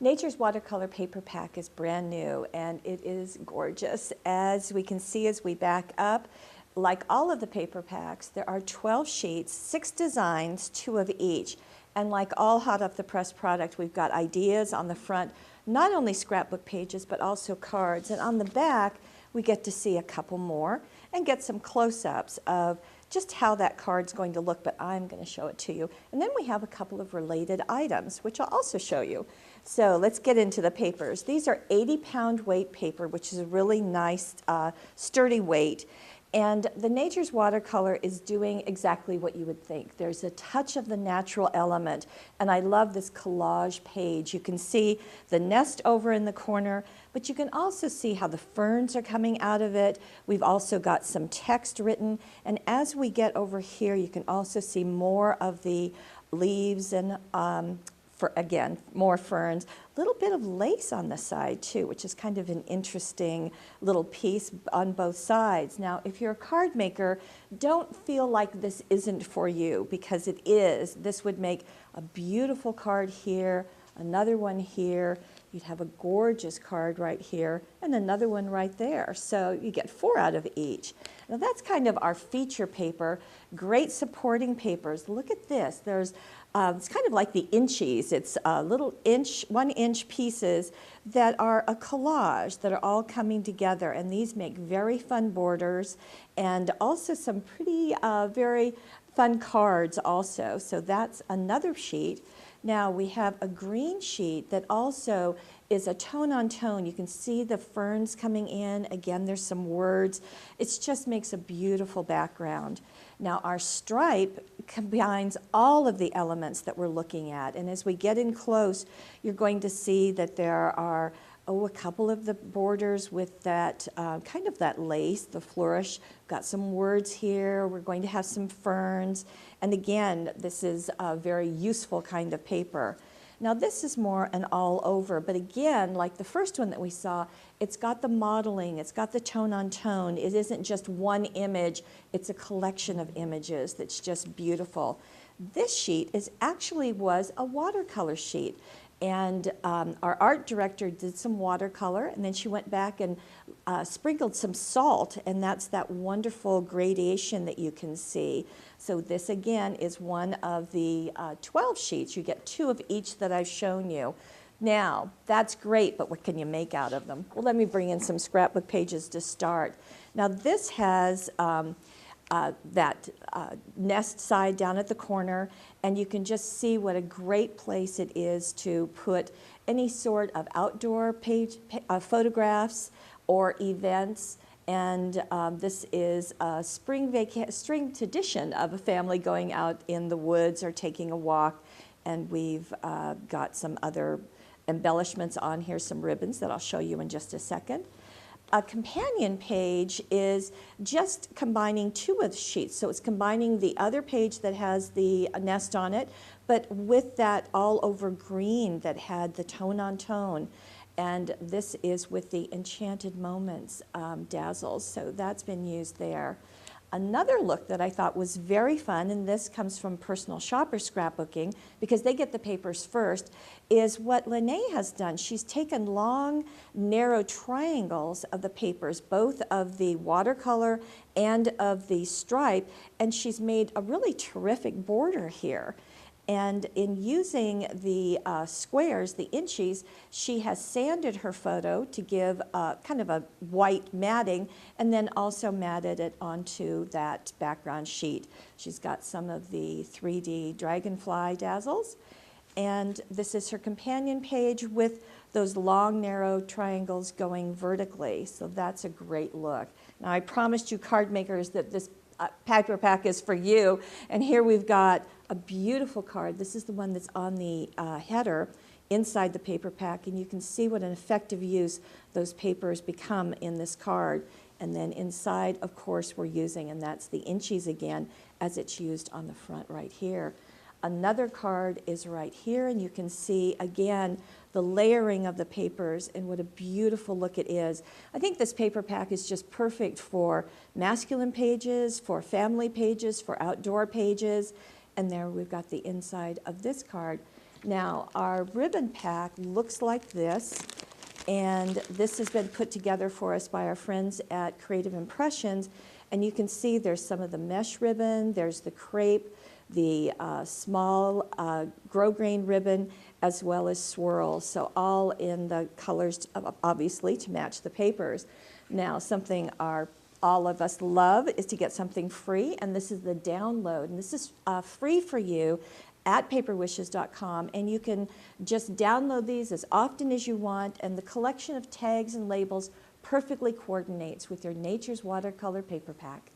Nature's watercolor paper pack is brand new and it is gorgeous. As we can see as we back up, like all of the paper packs, there are 12 sheets, 6 designs, 2 of each. And like all hot off the press product, we've got ideas on the front, not only scrapbook pages, but also cards. And on the back, we get to see a couple more and get some close-ups of just how that card's going to look, but I'm going to show it to you. And then we have a couple of related items, which I'll also show you. So let's get into the papers. These are 80-pound weight paper, which is a really nice, sturdy weight. And the Nature's Watercolor is doing exactly what you would think. There's a touch of the natural element, and I love this collage page. You can see the nest over in the corner, but you can also see how the ferns are coming out of it. We've also got some text written, and as we get over here, you can also see more of the leaves and again, more ferns. A little bit of lace on the side too, which is kind of an interesting little piece on both sides. Now, if you're a card maker, don't feel like this isn't for you, because it is. This would make a beautiful card here, another one here. You'd have a gorgeous card right here, and another one right there. So you get 4 out of each. Now that's kind of our feature paper. Great supporting papers. Look at this. There's it's kind of like the inchies. It's little 1-inch pieces that are a collage that are all coming together, and these make very fun borders and also some pretty very fun cards also. So that's another sheet. Now we have a green sheet that also is a tone on tone. You can see the ferns coming in. Again, there's some words. It just makes a beautiful background. Now our stripe combines all of the elements that we're looking at. And as we get in close, you're going to see that there are a couple of the borders with that kind of that lace, the flourish. Got some words here. We're going to have some ferns. And again, this is a very useful kind of paper. Now this is more an all over, but again, like the first one that we saw, it's got the modeling, it's got the tone on tone. It isn't just one image, it's a collection of images that's just beautiful. This sheet was a watercolor sheet. And our art director did some watercolor, and then she went back and sprinkled some salt, and that's that wonderful gradation that you can see. So this again is one of the 12 sheets. You get 2 of each that I've shown you. Now, that's great, but what can you make out of them? Well, let me bring in some scrapbook pages to start. Now this has that nest side down at the corner, and you can just see what a great place it is to put any sort of outdoor photographs or events. And this is a spring tradition of a family going out in the woods or taking a walk, and we've got some other embellishments on here, some ribbons that I'll show you in just a second. A companion page is just combining 2 of the sheets. So it's combining the other page that has the nest on it, but with that all over green that had the tone on tone. And this is with the Enchanted Moments dazzles. So that's been used there. Another look that I thought was very fun, and this comes from Personal Shopper Scrapbooking, because they get the papers first, is what Lene has done. She's taken long, narrow triangles of the papers, both of the watercolor and of the stripe, and she's made a really terrific border here. And in using the squares, the inchies, she has sanded her photo to give kind of a white matting, and then also matted it onto that background sheet. She's got some of the 3D dragonfly dazzles. And this is her companion page with those long, narrow triangles going vertically. So that's a great look. Now, I promised you card makers that this paper pack is for you. And here we've got a beautiful card. This is the one that's on the header inside the paper pack, and you can see what an effective use those papers become in this card. And then inside, of course, we're using, and that's the inchies again, as it's used on the front right here. Another card is right here, and you can see, again, the layering of the papers and what a beautiful look it is. I think this paper pack is just perfect for masculine pages, for family pages, for outdoor pages. And there we've got the inside of this card. Now, our ribbon pack looks like this, and this has been put together for us by our friends at Creative Impressions, and you can see there's some of the mesh ribbon, there's the crepe, the small grosgrain ribbon, as well as swirls, so all in the colors, obviously, to match the papers. Now, something all of us love is to get something free, and this is the download, and this is free for you at paperwishes.com, and you can just download these as often as you want, and the collection of tags and labels perfectly coordinates with your Nature's Watercolor paper pack.